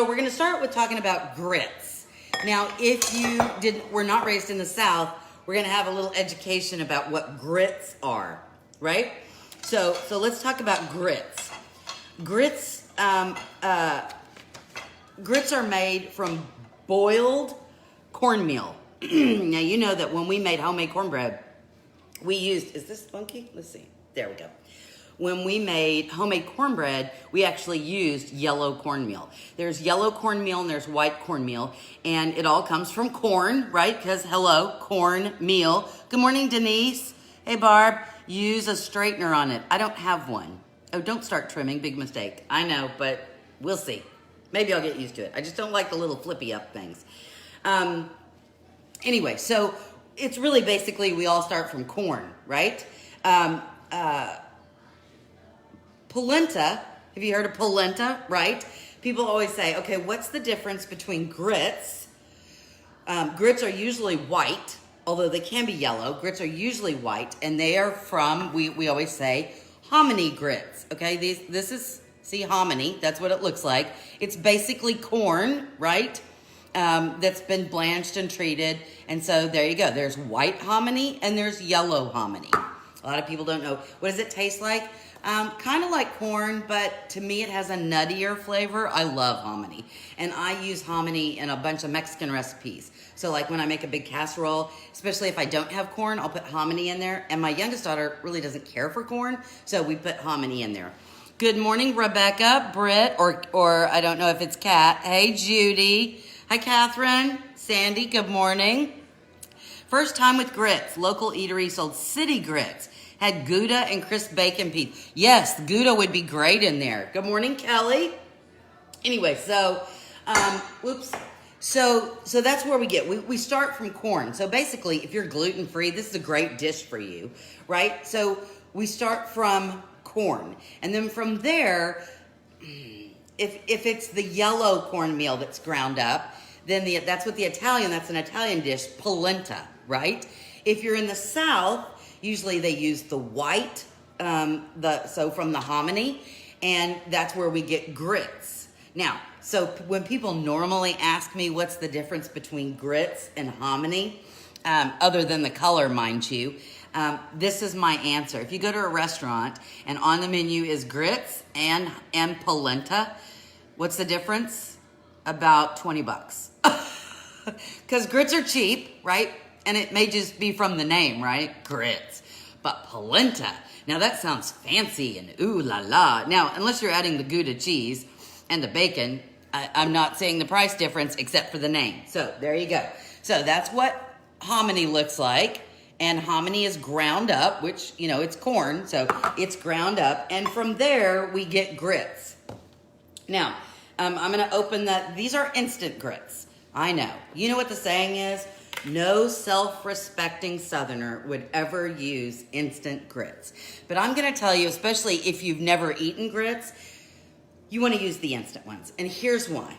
So we're gonna start with talking about grits. Now, if you were not raised in the South, we're gonna have a little education about what grits are, right? So let's talk about grits. Grits are made from boiled cornmeal. Now, you know that when we made homemade cornbread, we used, is this funky? Let's see. There we go. When we made homemade cornbread, we actually used yellow cornmeal. There's yellow cornmeal and there's white cornmeal, and it all comes from corn, right? Because, hello, cornmeal. Good morning, Denise. Hey, Barb. Use a straightener on it. I don't have one. Oh, don't start trimming. Big mistake. I know, but we'll see. Maybe I'll get used to it. I just don't like the little flippy up things. Anyway, so it's really basically we all start from corn, right? Polenta, have you heard of polenta, right? People always say, okay, what's the difference between grits? Grits are usually white, although they can be yellow. Grits are usually white, and they are from, we always say, hominy grits, okay? This is, see, hominy, that's what it looks like. It's basically corn, right? That's been blanched and treated, and so there you go. There's white hominy, and there's yellow hominy. A lot of people don't know. What does it taste like? Kind of like corn, but to me it has a nuttier flavor. I love hominy. And I use hominy in a bunch of Mexican recipes. So like when I make a big casserole, especially if I don't have corn, I'll put hominy in there. And my youngest daughter really doesn't care for corn, so we put hominy in there. Good morning, Rebecca, Britt, or I don't know if it's Kat. Hey, Judy. Hi, Catherine. Sandy, good morning. First time with grits. Local eatery sold city grits. Had Gouda and crisp bacon piece. Yes, Gouda would be great in there. Good morning, Kelly. Anyway, so, So that's where we get. We start from corn. So basically, if you're gluten-free, this is a great dish for you, right? So we start from corn. And then from there, if it's the yellow cornmeal that's ground up, then that's an Italian dish, polenta, right? If you're in the South, usually they use the white, so from the hominy, and that's where we get grits. Now, so when people normally ask me what's the difference between grits and hominy, other than the color, mind you, this is my answer. If you go to a restaurant and on the menu is grits and polenta, what's the difference? About $20. Because grits are cheap, right? And it may just be from the name, right? Grits. But polenta, now that sounds fancy and ooh la la. Now, unless you're adding the Gouda cheese and the bacon, I'm not seeing the price difference except for the name. So there you go. So that's what hominy looks like. And hominy is ground up, which, you know, it's corn, so it's ground up. And from there, we get grits. Now, I'm going to open that. These are instant grits. I know. You know what the saying is? No self-respecting Southerner would ever use instant grits. But I'm going to tell you, especially if you've never eaten grits, you want to use the instant ones. And here's why.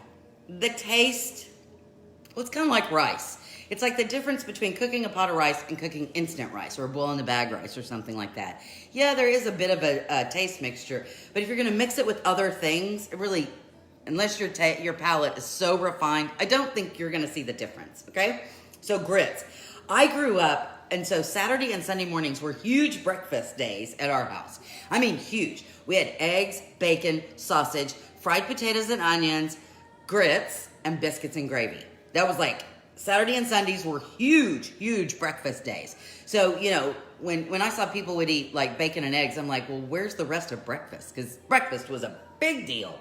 The taste, well, it's kind of like rice. It's like the difference between cooking a pot of rice and cooking instant rice or boil in the bag rice or something like that. Yeah, there is a bit of a taste mixture. But if you're going to mix it with other things, it really, unless your palate is so refined, I don't think you're going to see the difference, okay? So grits. I grew up, and so Saturday and Sunday mornings were huge breakfast days at our house. I mean, huge. We had eggs, bacon, sausage, fried potatoes and onions, grits, and biscuits and gravy. That was like, Saturday and Sundays were huge, huge breakfast days. So, you know, when I saw people would eat like bacon and eggs, I'm like, well, where's the rest of breakfast? Because breakfast was a big deal.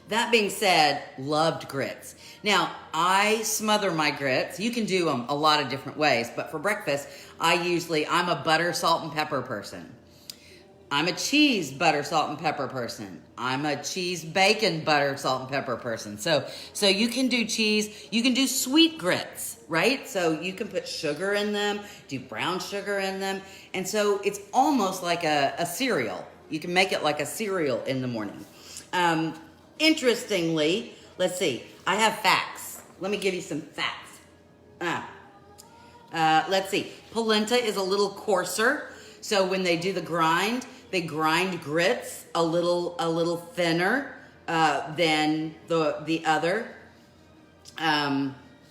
That being said, loved grits. Now, I smother my grits. You can do them a lot of different ways, but for breakfast, I'm a butter, salt, and pepper person. I'm a cheese, butter, salt, and pepper person. I'm a cheese, bacon, butter, salt, and pepper person. So you can do cheese. You can do sweet grits, right? So you can put sugar in them, do brown sugar in them. And so it's almost like a cereal. You can make it like a cereal in the morning. Interestingly, let's see. I have facts. Let me give you some facts. Let's see. Polenta is a little coarser. So when they do the grind, they grind grits a little thinner than the other.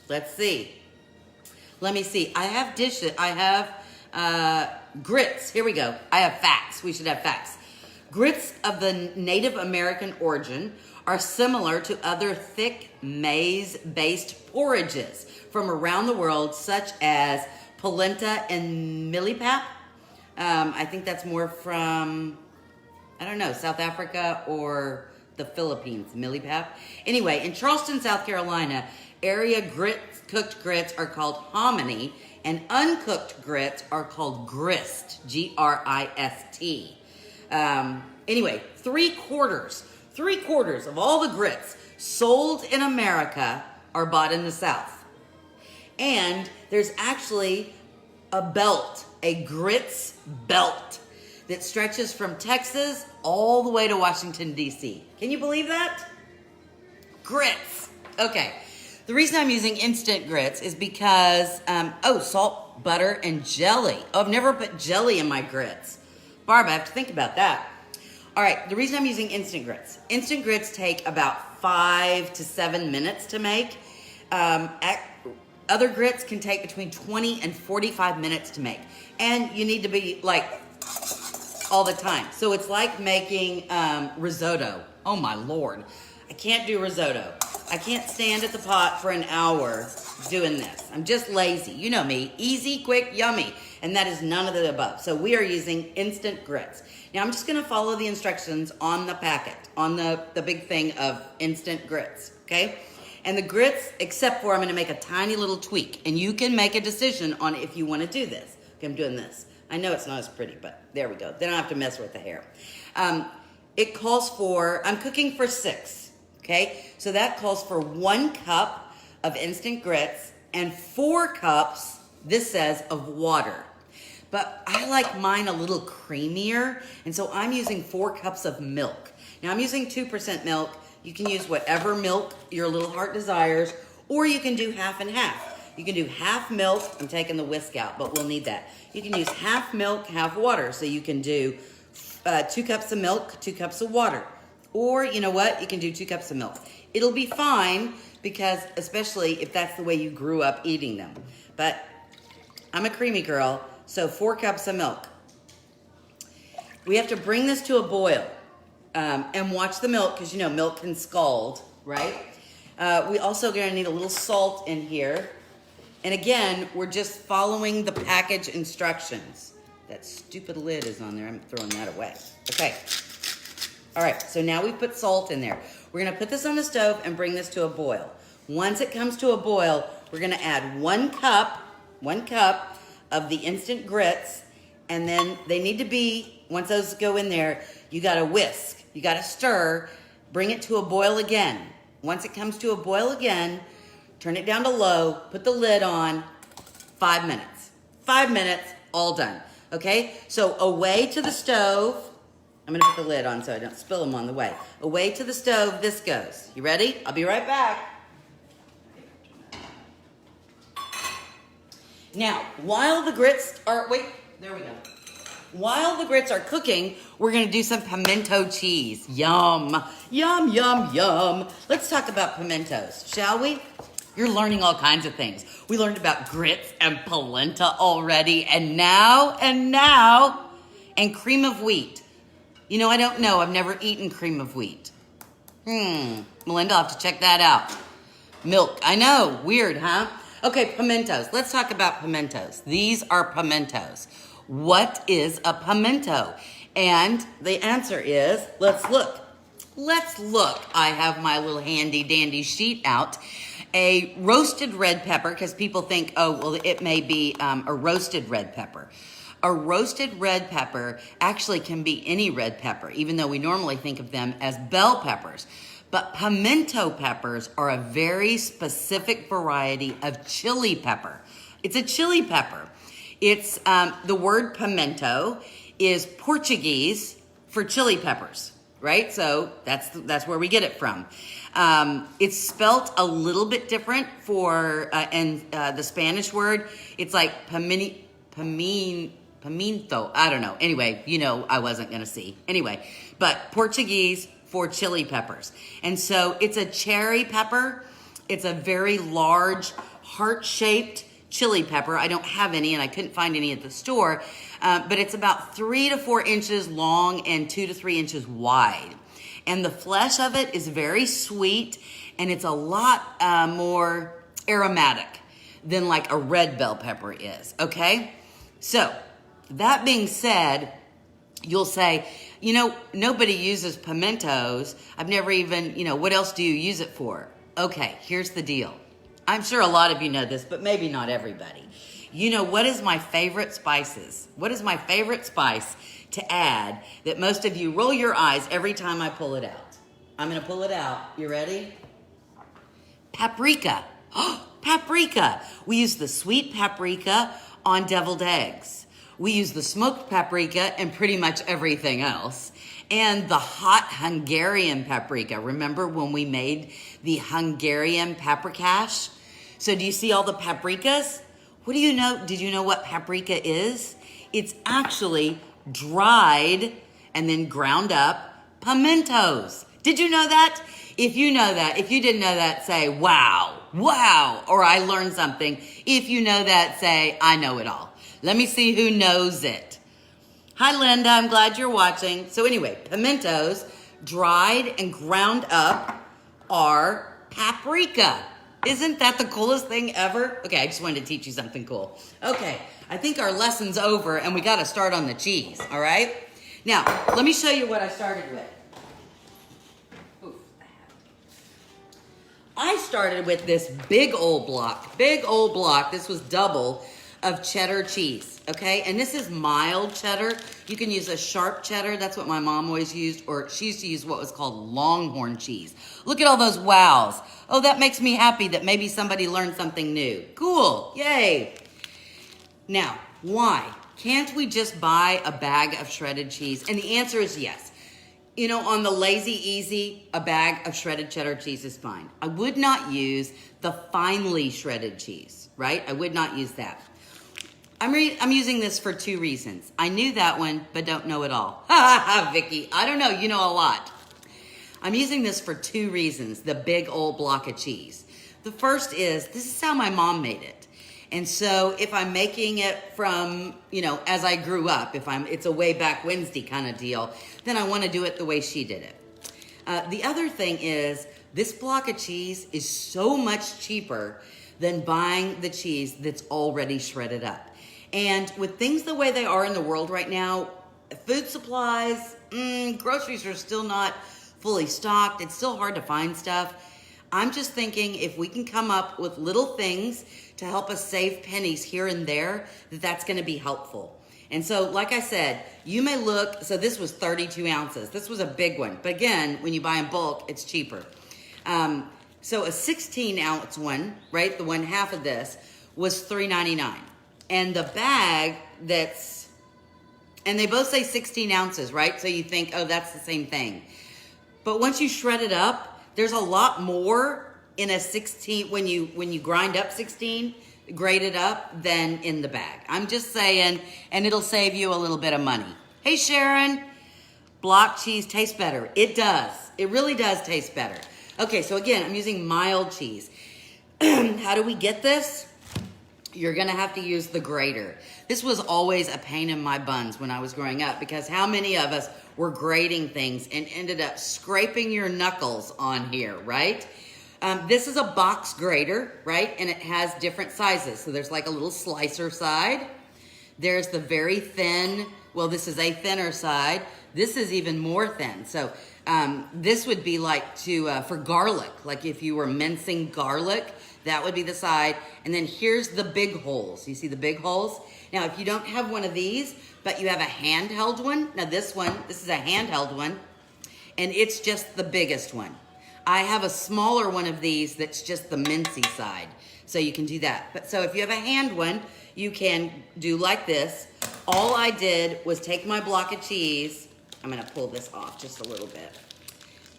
Let's see. Let me see. I have dishes. I have grits. Here we go. I have facts. We should have facts. Grits of the Native American origin are similar to other thick maize-based porridges from around the world, such as polenta and millipap. I think that's more from, I don't know, South Africa or the Philippines, millipap. Anyway, in Charleston, South Carolina, area cooked grits are called hominy, and uncooked grits are called grist, G-R-I-S-T. Anyway, three quarters of all the grits sold in America are bought in the South. And there's actually a belt, a grits belt, that stretches from Texas all the way to Washington, D.C. Can you believe that? Grits. Okay. The reason I'm using instant grits is because, salt, butter, and jelly. Oh, I've never put jelly in my grits. Barb, I have to think about that. All right, the reason I'm using instant grits. Instant grits take about 5 to 7 minutes to make. Other grits can take between 20 and 45 minutes to make. And you need to be like all the time. So it's like making risotto. Oh my Lord. I can't do risotto. I can't stand at the pot for an hour doing this. I'm just lazy. You know me. Easy, quick, yummy. And that is none of the above. So we are using instant grits. Now I'm just going to follow the instructions on the packet, on the big thing of instant grits, okay? And the grits, except for I'm going to make a tiny little tweak. And you can make a decision on if you want to do this. Okay, I'm doing this. I know it's not as pretty, but there we go. Then I don't have to mess with the hair. It calls for, I'm cooking for 6, okay? So that calls for 1 cup of instant grits and 4 cups, this says, of water. But I like mine a little creamier, and so I'm using 4 cups of milk. Now I'm using 2% milk. You can use whatever milk your little heart desires, or you can do half and half. You can do half milk. I'm taking the whisk out, but we'll need that. You can use half milk, half water. So you can do 2 cups of milk, 2 cups of water. Or, you know what? You can do 2 cups of milk. It'll be fine because, especially if that's the way you grew up eating them. But I'm a creamy girl, so 4 cups of milk. We have to bring this to a boil and watch the milk because, you know, milk can scald, right? We also going to need a little salt in here. And again, we're just following the package instructions. That stupid lid is on there. I'm throwing that away. Okay. All right, so now we've put salt in there. We're going to put this on the stove and bring this to a boil. Once it comes to a boil, we're going to add 1 cup of the instant grits, and then they need to be, once those go in there, you got to whisk. You got to stir, bring it to a boil again. Once it comes to a boil again, turn it down to low, put the lid on, 5 minutes. 5 minutes, all done. Okay, so away to the stove. I'm going to put the lid on so I don't spill them on the way. Away to the stove, this goes. You ready? I'll be right back. Now, while the grits are, there we go. While the grits are cooking, we're going to do some pimento cheese. Yum, yum, yum, yum. Let's talk about pimentos, shall we? You're learning all kinds of things. We learned about grits and polenta already, and now, and cream of wheat. You know, I don't know. I've never eaten cream of wheat. Melinda, I'll have to check that out. Milk. I know. Weird, huh? Okay, pimentos. Let's talk about pimentos. These are pimentos. What is a pimento? And the answer is, let's look. Let's look. I have my little handy dandy sheet out. A roasted red pepper, because people think, oh, well, it may be a roasted red pepper. A roasted red pepper actually can be any red pepper, even though we normally think of them as bell peppers. But pimento peppers are a very specific variety of chili pepper. It's a chili pepper. It's the word pimento is Portuguese for chili peppers, right? So that's where we get it from. It's spelt a little bit different for the Spanish word. It's like pimento. I don't know. Anyway, you know, I wasn't going to see. Anyway, but Portuguese for chili peppers. And so it's a cherry pepper. It's a very large, heart-shaped chili pepper. I don't have any, and I couldn't find any at the store, but it's about 3 to 4 inches long and 2 to 3 inches wide. And the flesh of it is very sweet, and it's a lot more aromatic than like a red bell pepper is, okay? So, that being said, you'll say, you know, nobody uses pimentos. I've never even, you know, what else do you use it for? Okay, here's the deal. I'm sure a lot of you know this, but maybe not everybody. You know, what is my favorite spices? What is my favorite spice to add that most of you roll your eyes every time I pull it out? I'm going to pull it out. You ready? Paprika. Oh, paprika. We use the sweet paprika on deviled eggs. We use the smoked paprika and pretty much everything else. And the hot Hungarian paprika. Remember when we made the Hungarian paprikash? So do you see all the paprikas? What do you know? Did you know what paprika is? It's actually dried and then ground up pimentos. Did you know that? If you know that, if you didn't know that, say, wow, wow, or I learned something. If you know that, say, I know it all. Let me see who knows it. Hi, Linda, I'm glad you're watching. So anyway, pimentos, dried and ground up, are paprika. Isn't that the coolest thing ever? Okay, I just wanted to teach you something cool. Okay, I think our lesson's over and we got to start on the cheese, all right? Now, let me show you what I started with. I started with this big old block. This was double of cheddar cheese, okay? And this is mild cheddar. You can use a sharp cheddar. That's what my mom always used, or she used to use what was called Longhorn cheese. Look at all those wows. Oh, that makes me happy that maybe somebody learned something new. Cool, yay. Now, why? Can't we just buy a bag of shredded cheese? And the answer is yes. You know, on the lazy easy, a bag of shredded cheddar cheese is fine. I would not use the finely shredded cheese, right? I would not use that. I'm using this for 2 reasons. I knew that one, but don't know it all. Ha ha ha, Vicky. I don't know, you know a lot. I'm using this for 2 reasons, the big old block of cheese. The first is, this is how my mom made it. And so if I'm making it from, you know, as I grew up, it's a way back Wednesday kind of deal, then I want to do it the way she did it. The other thing is, this block of cheese is so much cheaper than buying the cheese that's already shredded up. And with things the way they are in the world right now, food supplies, groceries are still not fully stocked. It's still hard to find stuff. I'm just thinking if we can come up with little things to help us save pennies here and there, that's going to be helpful. And so, like I said, you may look, so this was 32 ounces. This was a big one. But again, when you buy in bulk, it's cheaper. So a 16-ounce one, right, the one half of this, was $3.99. And the bag and they both say 16 ounces, right? So you think, oh, that's the same thing. But once you shred it up, there's a lot more in a 16, when you grind up 16, grate it up, than in the bag. I'm just saying, and it'll save you a little bit of money. Hey, Sharon, block cheese tastes better. It does. It really does taste better. Okay, so again, I'm using mild cheese. How do we get this? You're going to have to use the grater. This was always a pain in my buns when I was growing up, because how many of us were grating things and ended up scraping your knuckles on here, right? This is a box grater, right? And it has different sizes. So there's like a little slicer side. There's the very thin, well, this is a thinner side. This is even more thin. So this would be like for garlic, like if you were mincing garlic, that would be the side. And then here's the big holes. You see the big holes? Now, if you don't have one of these, but you have a handheld one, now this is a handheld one, and it's just the biggest one. I have a smaller one of these that's just the mincy side, so you can do that. But so if you have a hand one, you can do like this. All I did was take my block of cheese. I'm gonna pull this off just a little bit.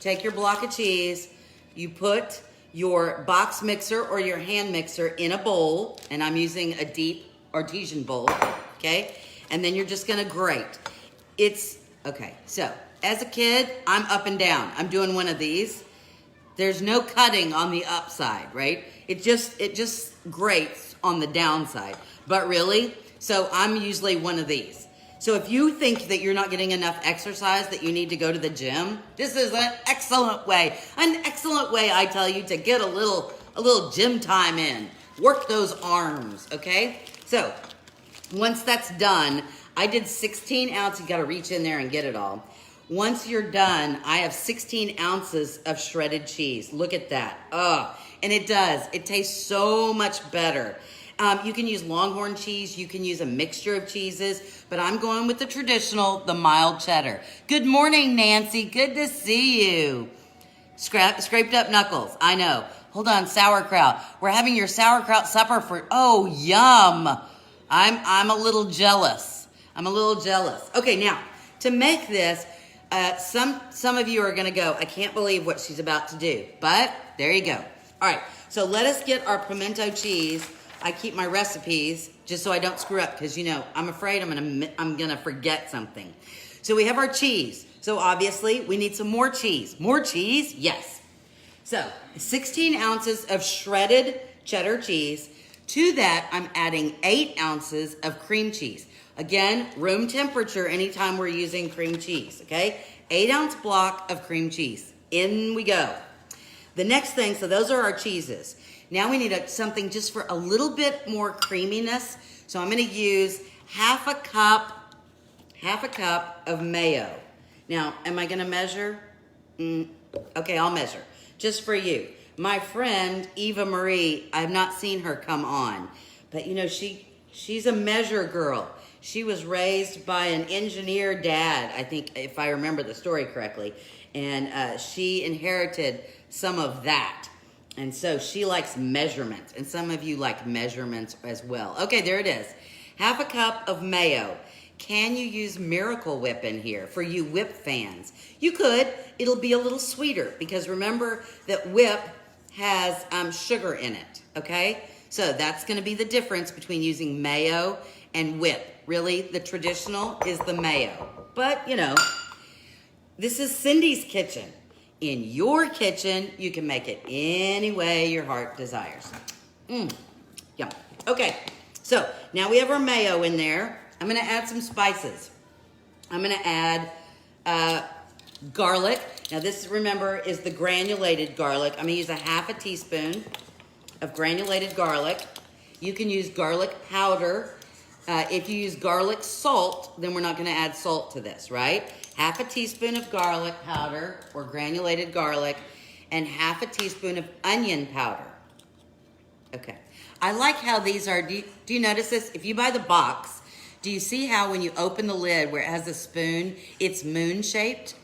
Take your block of cheese, you put your box mixer or your hand mixer in a bowl, and I'm using a deep artesian bowl, okay? And then you're just gonna grate. Okay, so as a kid, I'm up and down. I'm doing one of these. There's no cutting on the upside, right? It just grates on the downside. But really, so I'm usually one of these. So if you think that you're not getting enough exercise, that you need to go to the gym, this is an excellent way, I tell you, to get a little gym time in. Work those arms, okay? So once that's done, I did 16 ounces. You got to reach in there and get it all. Once you're done, I have 16 ounces of shredded cheese. Look at that. And it does. It tastes so much better. You can use Longhorn cheese. You can use a mixture of cheeses. But I'm going with the traditional, the mild cheddar. Good morning, Nancy. Good to see you. Scraped up knuckles. I know. Hold on, sauerkraut. We're having your sauerkraut supper for, oh, yum. I'm a little jealous. Okay, now, to make this, some of you are going to go, I can't believe what she's about to do. But there you go. All right, so let us get our pimento cheese. I keep my recipes just so I don't screw up because, you know, I'm afraid I'm gonna forget something. So we have our cheese. So obviously we need some more cheese. More cheese? Yes. So 16 ounces of shredded cheddar cheese. To that, I'm adding 8 ounces of cream cheese. Again, room temperature anytime we're using cream cheese, okay? 8-ounce block of cream cheese. In we go. The next thing, so those are our cheeses. Now we need something just for a little bit more creaminess. So I'm gonna use half a cup of mayo. Now, am I gonna measure? Okay, I'll measure, just for you. My friend, Eva Marie, I've not seen her come on, but you know, she's a measure girl. She was raised by an engineer dad, I think, if I remember the story correctly, and she inherited some of that. And so she likes measurements, and some of you like measurements as well. Okay, there it is. Half a cup of mayo. Can you use Miracle Whip in here for you whip fans? You could. It'll be a little sweeter because remember that whip has sugar in it, okay? So that's going to be the difference between using mayo and whip. Really, the traditional is the mayo. But, you know, this is Cindy's kitchen. In your kitchen, you can make it any way your heart desires. Yum. Okay, so now we have our mayo in there. I'm going to add some spices. I'm going to add garlic. Now this, remember, is the granulated garlic. I'm going to use a half a teaspoon of granulated garlic. You can use garlic powder. If you use garlic salt, then we're not going to add salt to this, right? Half a teaspoon of garlic powder or granulated garlic and half a teaspoon of onion powder. Okay. I like how these are, do you notice this? If you buy the box, do you see how when you open the lid where it has a spoon, it's moon shaped?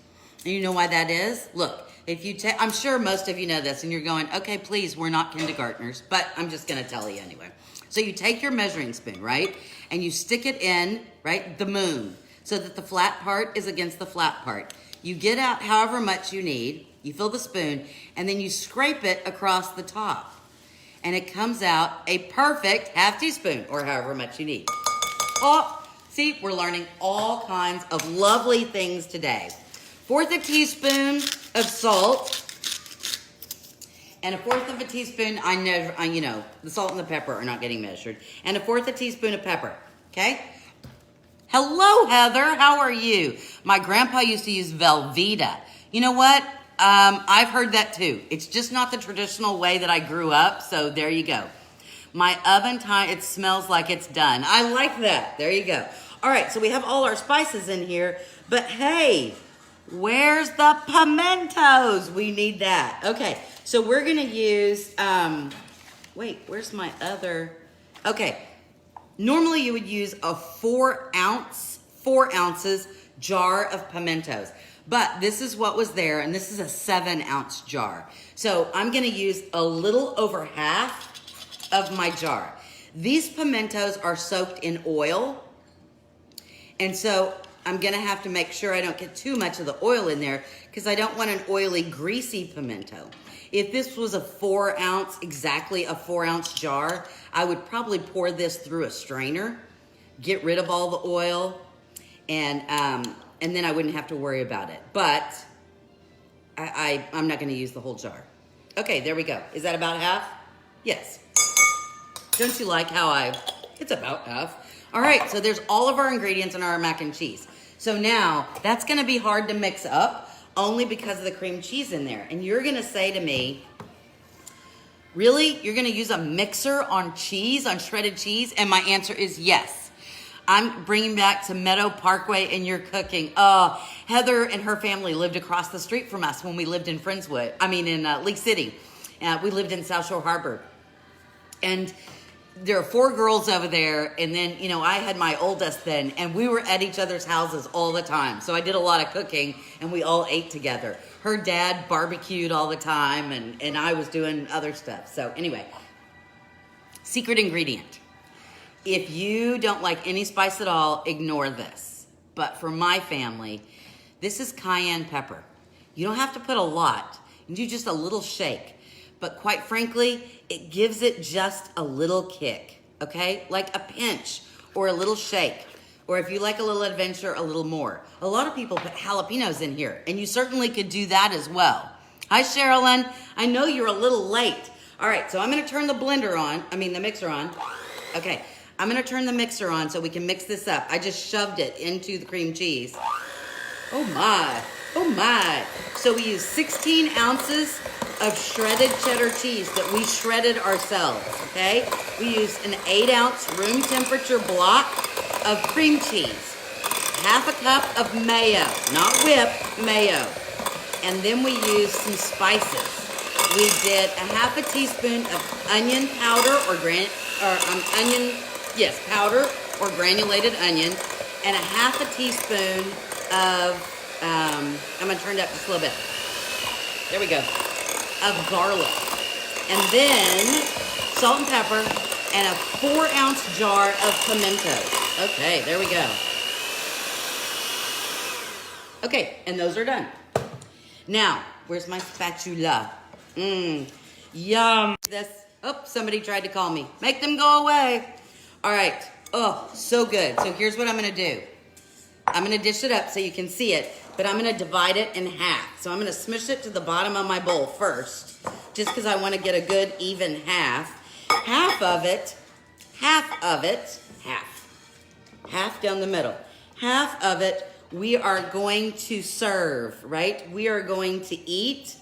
And you know why that is? Look, if you I'm sure most of you know this and you're going, okay, please, we're not kindergartners, but I'm just going to tell you anyway. So you take your measuring spoon, right? And you stick it in, right, the moon, so that the flat part is against the flat part. You get out however much you need, you fill the spoon, and then you scrape it across the top. And it comes out a perfect half teaspoon, or however much you need. Oh, see, we're learning all kinds of lovely things today. 1/4 teaspoon of salt. And 1/4 teaspoon, you know, the salt and the pepper are not getting measured. And 1/4 teaspoon of pepper, okay? Hello, Heather, how are you? My grandpa used to use Velveeta. You know what? I've heard that too. It's just not the traditional way that I grew up, so there you go. My oven time, it smells like it's done. I like that. There you go. All right, so we have all our spices in here, but hey, where's the pimentos? We need that. Okay, so we're gonna use, wait, where's my other? Okay, normally you would use a 4 ounces jar of pimentos, but this is what was there, and this is a 7-ounce jar. So I'm gonna use a little over half of my jar. These pimentos are soaked in oil, and so I'm gonna have to make sure I don't get too much of the oil in there because I don't want an oily, greasy pimento. If this was a 4 ounce, exactly a 4 ounce jar, I would probably pour this through a strainer, get rid of all the oil, and and then I wouldn't have to worry about it. But I'm not gonna use the whole jar. Okay, there we go. Is that about half? Yes. Don't you like how it's about half. All right, so there's all of our ingredients in our mac and cheese. So now, that's gonna be hard to mix up only because of the cream cheese in there. And you're gonna say to me, really? You're gonna use a mixer on cheese, on shredded cheese? And my answer is yes. I'm bringing back to Meadow Parkway and you're cooking. Heather and her family lived across the street from us when we lived in in League City. We lived in South Shore Harbor. And there are 4 girls over there, and then, I had my oldest then, and we were at each other's houses all the time. So I did a lot of cooking, and we all ate together. Her dad barbecued all the time, and I was doing other stuff. So anyway, secret ingredient. If you don't like any spice at all, ignore this. But for my family, this is cayenne pepper. You don't have to put a lot. You do just a little shake. But quite frankly, it gives it just a little kick, okay? Like a pinch or a little shake. Or if you like a little adventure, a little more. A lot of people put jalapenos in here, and you certainly could do that as well. Hi, Sherilyn. I know you're a little late. All right, so I'm gonna turn the the mixer on. Okay, I'm gonna turn the mixer on so we can mix this up. I just shoved it into the cream cheese. Oh my. So we use 16 ounces of shredded cheddar cheese that we shredded ourselves, okay? We use an 8-ounce room temperature block of cream cheese, half a cup of mayo, not whipped, mayo. And then we use some spices. We did a half a teaspoon of onion powder powder or granulated onion, and a half a teaspoon of, I'm gonna turn it up just a little bit. There we go. Of garlic. And then salt and pepper and a 4-ounce jar of pimentos. Okay, there we go. Okay, and those are done. Now, where's my spatula? Yum. Somebody tried to call me. Make them go away. All right. Oh, so good. So here's what I'm gonna do. I'm gonna dish it up so you can see it, but I'm gonna divide it in half. So I'm gonna smush it to the bottom of my bowl first, just because I wanna get a good even half. Half down the middle. Half of it we are going to serve, right? We are going to eat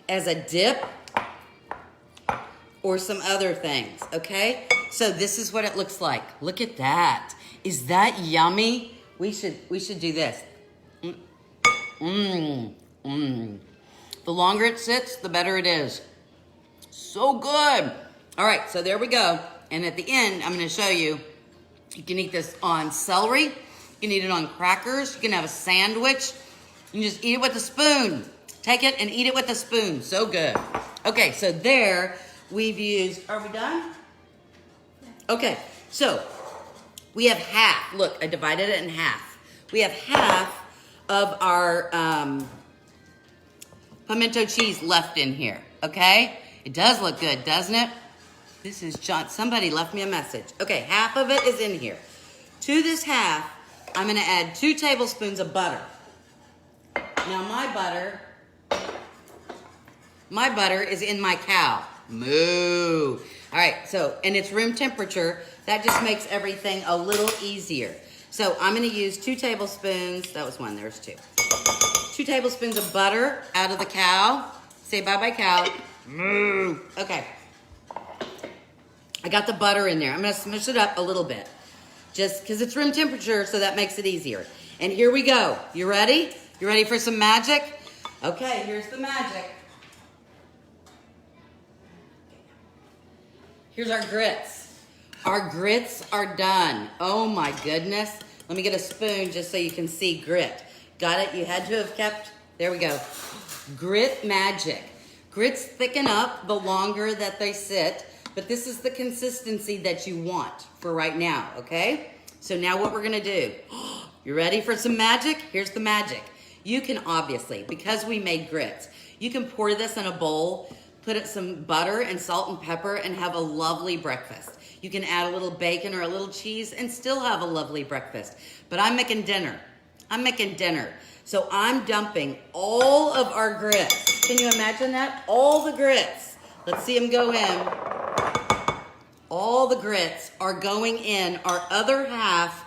as a dip or some other things, okay? So this is what it looks like. Look at that. Is that yummy? We should do this. The longer it sits, the better it is. So good. All right, so there we go. And at the end, I'm gonna show you, you can eat this on celery. You can eat it on crackers. You can have a sandwich. You can just eat it with a spoon. Take it and eat it with a spoon. So good. Okay, so there we've used, are we done? Okay, so we have half. Look, I divided it in half. We have half of our pimento cheese left in here, okay? It does look good, doesn't it? This is John. Somebody left me a message. Okay, half of it is in here. To this half, I'm gonna add 2 tablespoons of butter. Now my butter is in my cow. Moo. All right, so, and it's room temperature. That just makes everything a little easier. So I'm gonna use 2 tablespoons, that was 1, there's 2. 2 tablespoons of butter out of the cow. Say bye-bye, cow. Moo. Okay. I got the butter in there. I'm gonna smush it up a little bit. Just because it's room temperature, so that makes it easier. And here we go. You ready? You ready for some magic? Okay, here's the magic. Here's our grits. Our grits are done. Oh my goodness. Let me get a spoon just so you can see grit. Got it? You had to have kept, there we go. Grit magic. Grits thicken up the longer that they sit, but this is the consistency that you want for right now, okay? So now what we're gonna do, you ready for some magic? Here's the magic. You can obviously, because we made grits, you can pour this in a bowl, put it some butter and salt and pepper and have a lovely breakfast. You can add a little bacon or a little cheese and still have a lovely breakfast. But I'm making dinner. I'm making dinner. So I'm dumping all of our grits. Can you imagine that? All the grits. Let's see them go in. All the grits are going in our other half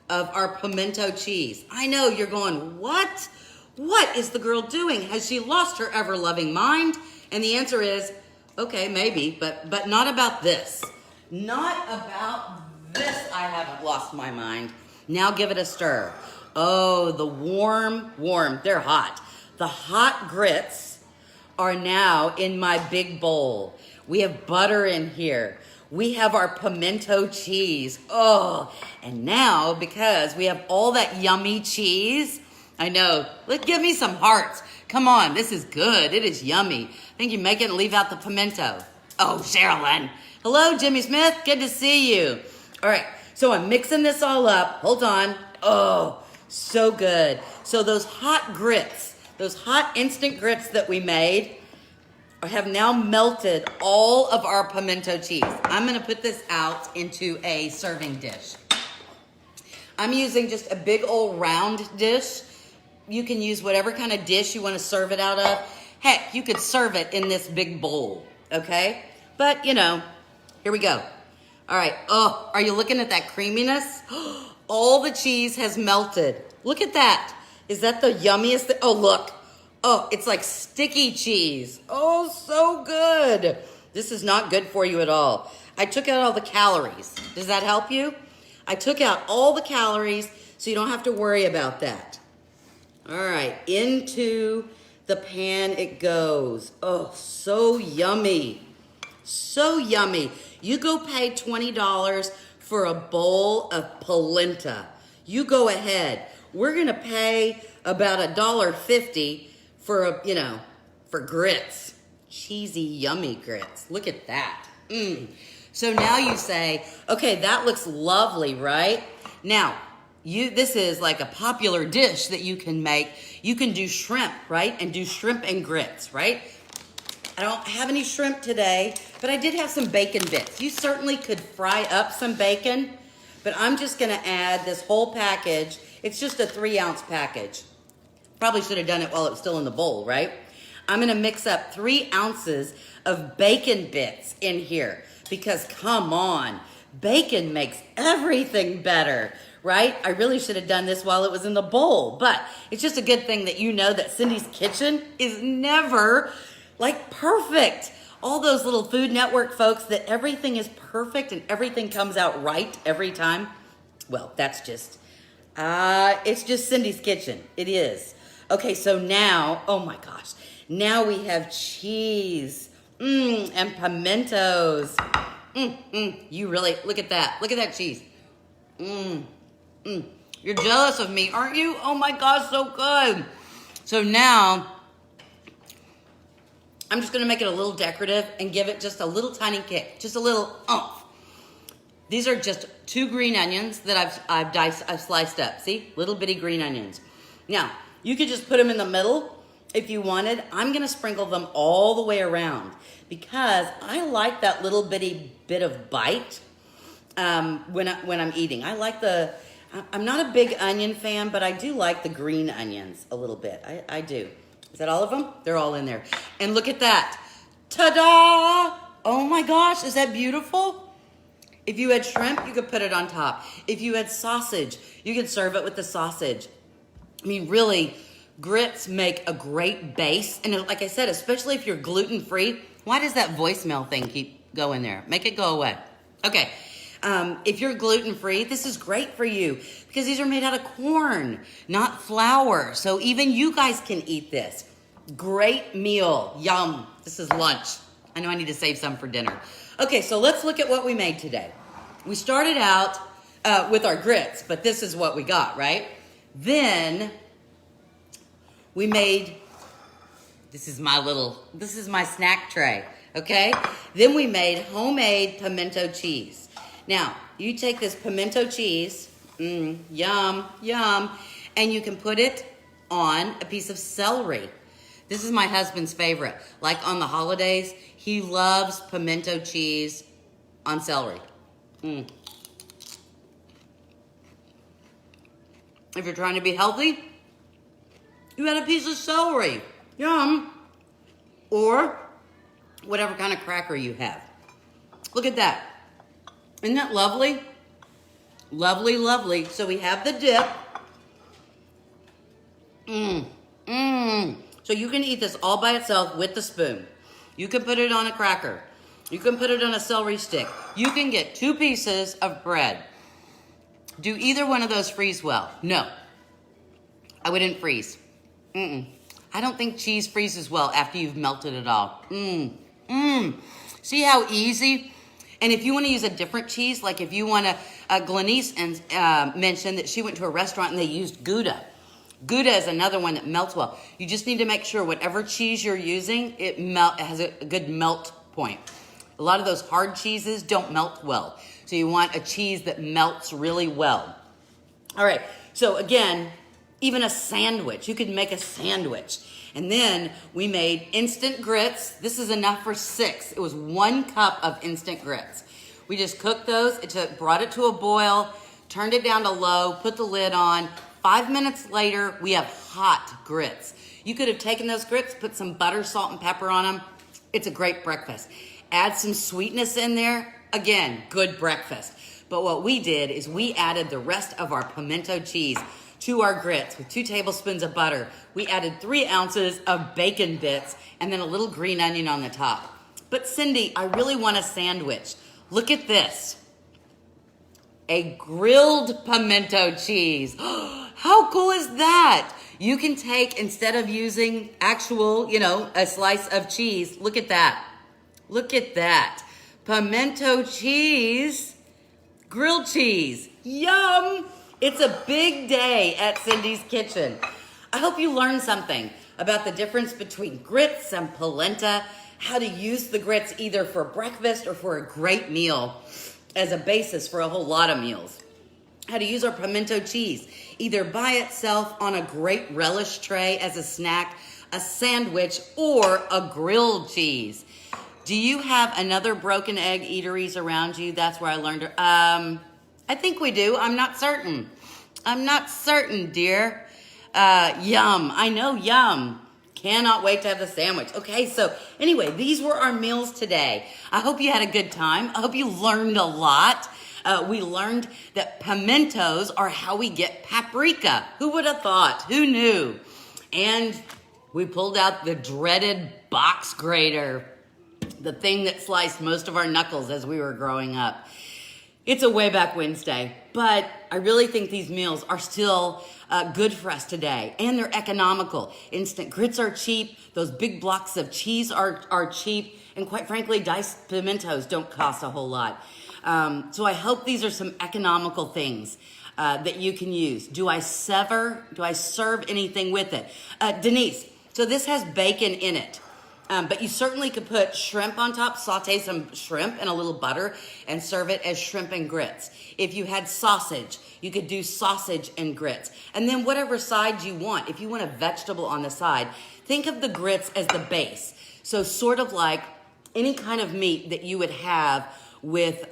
of our pimento cheese. I know you're going, what? What is the girl doing? Has she lost her ever-loving mind? And the answer is, okay, maybe, but not about this. Not about this, I haven't lost my mind. Now give it a stir. Oh, the warm, they're hot. The hot grits are now in my big bowl. We have butter in here. We have our pimento cheese. Oh, and now because we have all that yummy cheese, I know, give me some hearts. Come on, this is good. It is yummy. I think you make it and leave out the pimento. Oh, Sherilyn. Hello, Jimmy Smith. Good to see you. All right, so I'm mixing this all up. Hold on. Oh, so good. So those hot grits, those hot instant grits that we made have now melted all of our pimento cheese. I'm gonna put this out into a serving dish. I'm using just a big old round dish. You can use whatever kind of dish you wanna serve it out of. Heck, you could serve it in this big bowl, okay? But, you know, here we go. All right, oh, are you looking at that creaminess? All the cheese has melted. Look at that. Is that the yummiest thing? Oh, look. Oh, it's like sticky cheese. Oh, so good. This is not good for you at all. I took out all the calories. Does that help you? I took out all the calories so you don't have to worry about that. All right, into the pan it goes. Oh, so yummy. So yummy. You go pay $20 for a bowl of polenta. You go ahead. We're gonna pay about $1.50 for for grits. Cheesy, yummy grits. Look at that. So now you say, okay, that looks lovely, right? Now, this is like a popular dish that you can make. You can do shrimp, right? And do shrimp and grits, right? I don't have any shrimp today, but I did have some bacon bits. You certainly could fry up some bacon, but I'm just gonna add this whole package. It's just a 3-ounce package. Probably should have done it while it was still in the bowl, right? I'm gonna mix up 3 ounces of bacon bits in here because come on, bacon makes everything better, right? I really should have done this while it was in the bowl, but it's just a good thing that you know that Cindy's Kitchen is never like perfect. All those little Food Network folks that everything is perfect and everything comes out right every time. Well, that's just, it's just Cindy's Kitchen. It is. Okay, so now, oh my gosh, now we have cheese, and pimentos. You really, look at that cheese. You're jealous of me, aren't you? Oh my gosh, so good. So now, I'm just gonna make it a little decorative and give it just a little tiny kick, just a little oomph. These are just 2 green onions that I've sliced up. See, little bitty green onions. Now, you could just put them in the middle if you wanted. I'm gonna sprinkle them all the way around because I like that little bitty bit of bite when I'm eating. I'm not a big onion fan, but I do like the green onions a little bit. I do. Is that all of them? They're all in there. And look at that. Ta-da! Oh my gosh, is that beautiful? If you had shrimp, you could put it on top. If you had sausage, you could serve it with the sausage. I mean, really, grits make a great base. And like I said, especially if you're gluten-free, why does that voicemail thing keep going there? Make it go away. Okay. If you're gluten-free, this is great for you because these are made out of corn, not flour. So even you guys can eat this. Great meal. Yum. This is lunch. I know I need to save some for dinner. Okay, so let's look at what we made today. We started out with our grits, but this is what we got, right? Then we made, this is my snack tray, okay? Then we made homemade pimento cheese. Now, you take this pimento cheese, yum, yum, and you can put it on a piece of celery. This is my husband's favorite. Like on the holidays, he loves pimento cheese on celery. If you're trying to be healthy, you add a piece of celery. Yum. Or whatever kind of cracker you have. Look at that. Isn't that lovely? Lovely, lovely. So we have the dip. So you can eat this all by itself with the spoon. You can put it on a cracker. You can put it on a celery stick. You can get 2 pieces of bread. Do either one of those freeze well? No. I wouldn't freeze. I don't think cheese freezes well after you've melted it all. See how easy? And if you want to use a different cheese, like if you want to, Glenise mentioned that she went to a restaurant and they used Gouda. Gouda is another one that melts well. You just need to make sure whatever cheese you're using, it has a good melt point. A lot of those hard cheeses don't melt well. So you want a cheese that melts really well. All right, so again, even a sandwich. You could make a sandwich. And then we made instant grits. This is enough for 6. It was 1 cup of instant grits. We just cooked those. Brought it to a boil, turned it down to low, put the lid on. 5 minutes later, we have hot grits. You could have taken those grits, put some butter, salt, and pepper on them. It's a great breakfast. Add some sweetness in there. Again, good breakfast. But what we did is we added the rest of our pimento cheese to our grits with 2 tablespoons of butter. We added 3 ounces of bacon bits and then a little green onion on the top. But Cindy, I really want a sandwich. Look at this. A grilled pimento cheese. How cool is that? You can take, instead of using actual, a slice of cheese, look at that. Look at that. Pimento cheese, grilled cheese. Yum! It's a big day at Cindy's Kitchen. I hope you learned something about the difference between grits and polenta, how to use the grits either for breakfast or for a great meal as a basis for a whole lot of meals. How to use our pimento cheese either by itself on a great relish tray as a snack, a sandwich, or a grilled cheese. Do you have another broken egg eateries around you? That's where I learned. I think we do. I'm not certain. I'm not certain, dear. Yum. I know, yum. Cannot wait to have the sandwich. Okay, so anyway, these were our meals today. I hope you had a good time. I hope you learned a lot. We learned that pimentos are how we get paprika. Who would have thought? Who knew? And we pulled out the dreaded box grater, the thing that sliced most of our knuckles as we were growing up. It's a way back Wednesday, but I really think these meals are still good for us today, and they're economical. Instant grits are cheap. Those big blocks of cheese are cheap, and quite frankly, diced pimentos don't cost a whole lot. So I hope these are some economical things that you can use. Do I serve anything with it? Denise, so this has bacon in it. But you certainly could put shrimp on top, saute some shrimp in a little butter, and serve it as shrimp and grits. If you had sausage, you could do sausage and grits. And then whatever side you want. If you want a vegetable on the side, think of the grits as the base. So sort of like any kind of meat that you would have with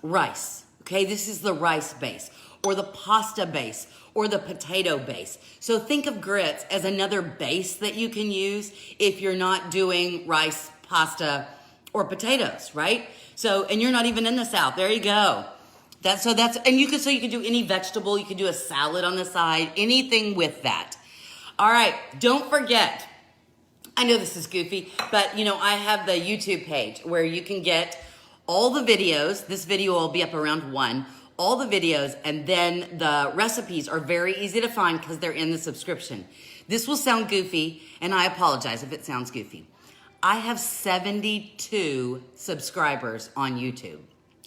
rice. Okay, this is the rice base, or the pasta base, or the potato base. So think of grits as another base that you can use if you're not doing rice, pasta, or potatoes, right? So, and you're not even in the South. There you go. You could do any vegetable. You could do a salad on the side, anything with that. All right, don't forget. I know this is goofy, but I have the YouTube page where you can get all the videos. This video will be up around 1. All the videos, and then the recipes are very easy to find because they're in the subscription. This will sound goofy, and I apologize if it sounds goofy. I have 72 subscribers on YouTube.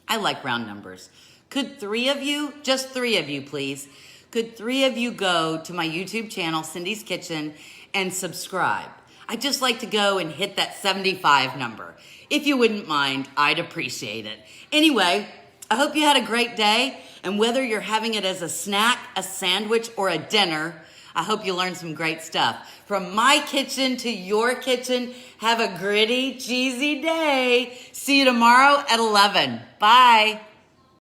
I like round numbers. Could 3 of you, just 3 of you please, could 3 of you go to my YouTube channel, Cindy's Kitchen, and subscribe? I'd just like to go and hit that 75 number. If you wouldn't mind, I'd appreciate it. Anyway, I hope you had a great day, and whether you're having it as a snack, a sandwich, or a dinner, I hope you learned some great stuff. From my kitchen to your kitchen, have a gritty, cheesy day. See you tomorrow at 11. Bye.